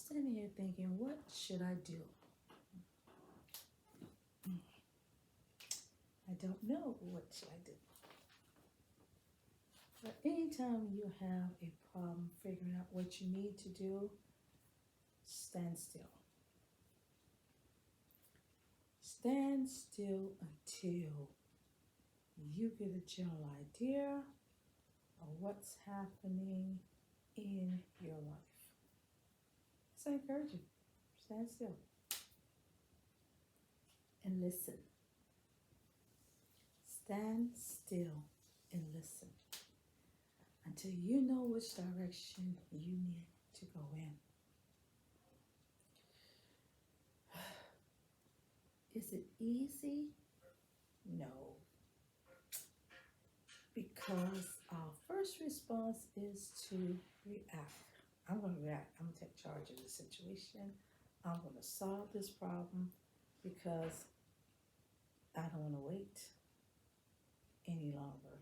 Standing here thinking, what should I do? I don't know what should I do. But anytime you have a problem figuring out what you need to do, stand still. Stand still until you get a general idea of what's happening in your life. So I encourage you, stand still and listen. Stand still and listen until you know which direction you need to go in. Is it easy? No. Because our first response is to react. I'm going to react. I'm going to take charge of the situation. I'm going to solve this problem because I don't want to wait any longer.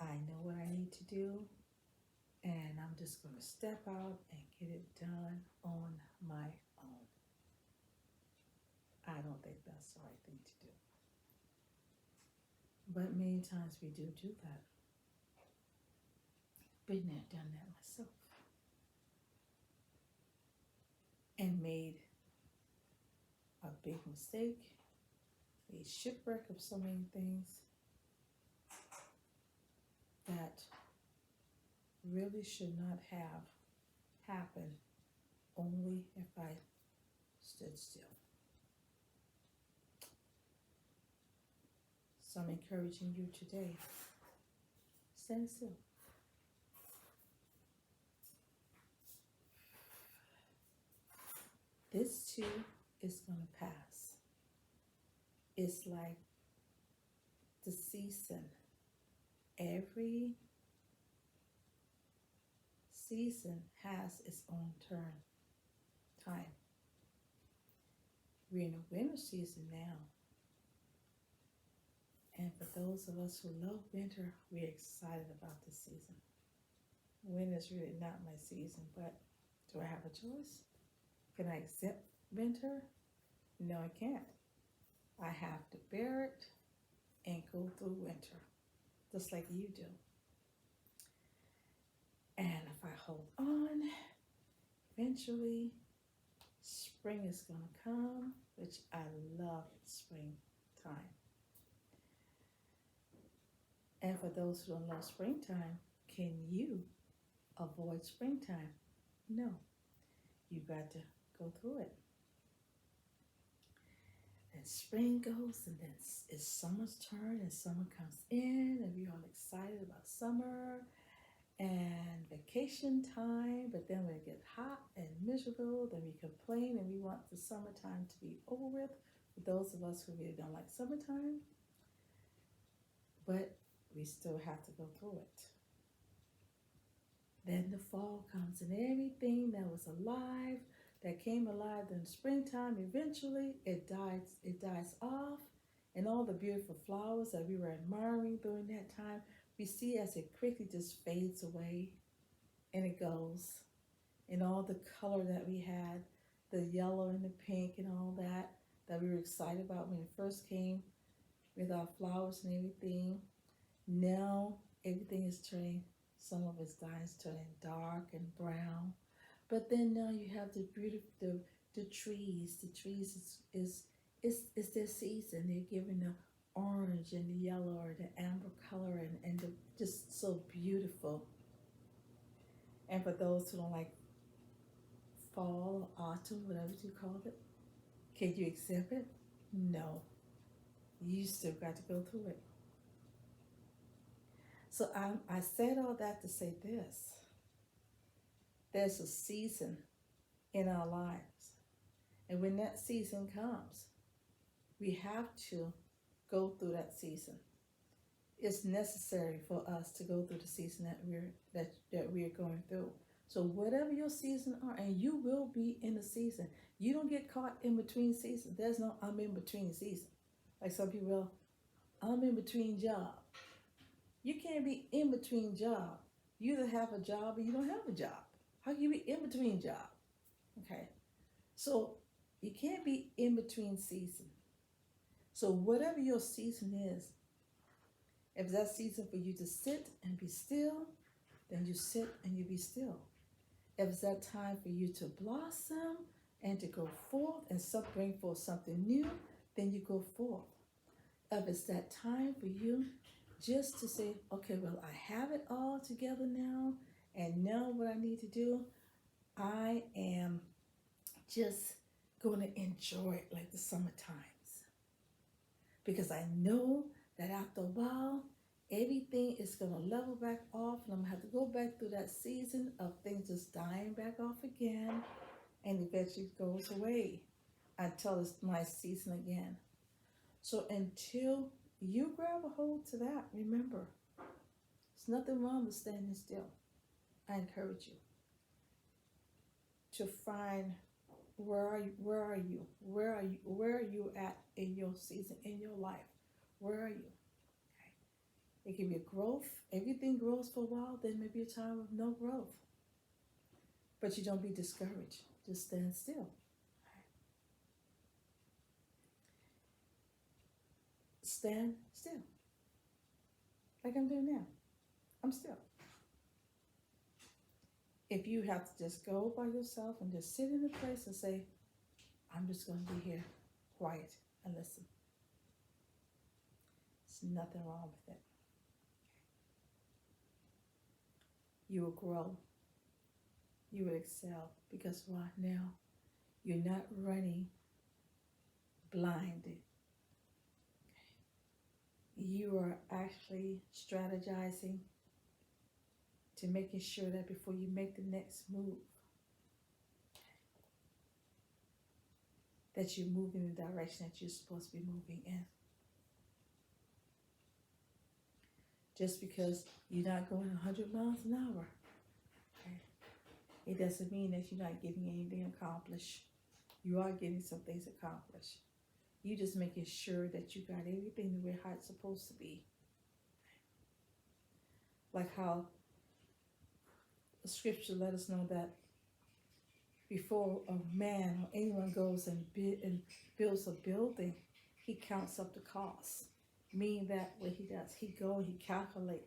I know what I need to do, and I'm just going to step out and get it done on my own. I don't think that's the right thing to do. But many times we do that. Been there, done that myself. And made a big mistake, made shipwreck of so many things that really should not have happened, only if I stood still. So I'm encouraging you today, stand still. This too is going to pass. It's like the season. Every season has its own time. We're in a winter season now. And for those of us who love winter, we're excited about this season. Winter is really not my season, but do I have a choice? Can I accept winter? No, I can't. I have to bear it and go through winter, just like you do. And if I hold on, eventually spring is going to come, which I love springtime. And for those who don't love springtime, can you avoid springtime? No. You got to go through it. And spring goes, and then it's summer's turn, and summer comes in, and we're all excited about summer and vacation time. But then when it gets hot and miserable, then we complain and we want the summertime to be over with. For those of us who really don't like summertime, but we still have to go through it. Then the fall comes, and everything that was alive, that came alive in springtime, eventually it dies off, and all the beautiful flowers that we were admiring during that time, we see as it quickly just fades away, and it goes. And all the color that we had, the yellow and the pink and all that we were excited about when it first came with our flowers and everything, now everything is turning, some of it's dying, it's turning dark and brown. But then now you have the beautiful, the trees. The trees is their season. They're giving the orange and the yellow or the amber color and the, just so beautiful. And for those who don't like fall, autumn, whatever you call it, can you accept it? No. You still got to go through it. So I said all that to say this. There's a season in our lives. And when that season comes, we have to go through that season. It's necessary for us to go through the season that we're going through. So whatever your season are, and you will be in the season. You don't get caught in between seasons. There's no I'm in between season. Like some people, I'm in between job. You can't be in between job. You either have a job or you don't have a job. How can you be in between job? Okay. So you can't be in between season. So whatever your season is, if that season for you to sit and be still, then you sit and you be still. If it's that time for you to blossom and to go forth and bring forth something new, then you go forth. If it's that time for you just to say, okay, well, I have it all together now, and now what I need to do, I am just going to enjoy it like the summer times. Because I know that after a while, everything is going to level back off, and I'm going to have to go back through that season of things just dying back off again, and eventually goes away until it's my season again. So until you grab a hold to that, remember, there's nothing wrong with standing still. I encourage you to find where are you at in your season, in your life? Where are you? Okay. It can be a growth. Everything grows for a while, then maybe a time of no growth. But you don't be discouraged. Just stand still. Stand still. Like I'm doing now. I'm still. If you have to just go by yourself and just sit in a place and say, I'm just going to be here quiet and listen. There's nothing wrong with it. You will grow. You will excel. Because why? Now you're not running blinded. You are actually strategizing to making sure that before you make the next move, that you move in the direction that you're supposed to be moving in. Just because you're not going 100 miles an hour, okay, it doesn't mean that you're not getting anything accomplished. You are getting some things accomplished. You just making sure that you got everything the way how it's supposed to be. Like how the scripture let us know that before a man or anyone goes and builds a building, he counts up the cost. Meaning that what he does, he calculate,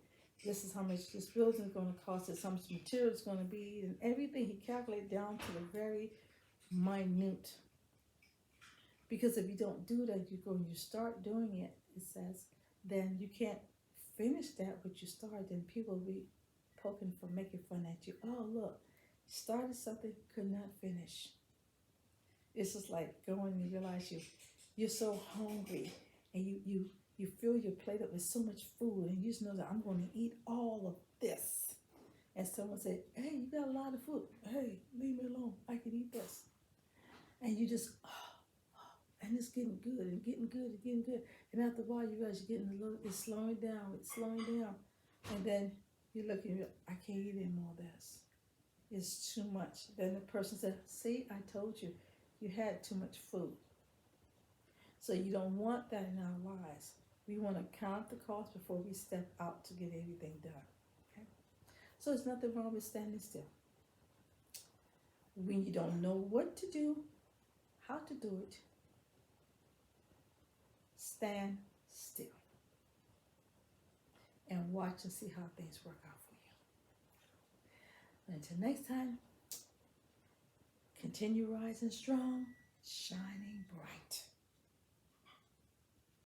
this is how much this building is going to cost, this is how much material it's going to be, and everything he calculates down to the very minute. Because if you don't do that, you go and you start doing it, it says, then you can't finish that what you started, then people will be poking for making fun at you. Oh, look, started something, could not finish. It's just like going and realize you're so hungry, and you fill your plate up with so much food, and you just know that I'm going to eat all of this. And someone said, hey, you got a lot of food. Hey, leave me alone. I can eat this. And you just, and it's getting good and getting good and getting good. And after a while, you realize you're getting a little, it's slowing down. And then you're looking, I can't eat any more of this. It's too much. Then the person said, see, I told you, you had too much food. So you don't want that in our lives. We want to count the cost before we step out to get everything done. Okay? So there's nothing wrong with standing still. When you don't know what to do, how to do it, stand still and watch and see how things work out for you. Until next time, continue rising strong, shine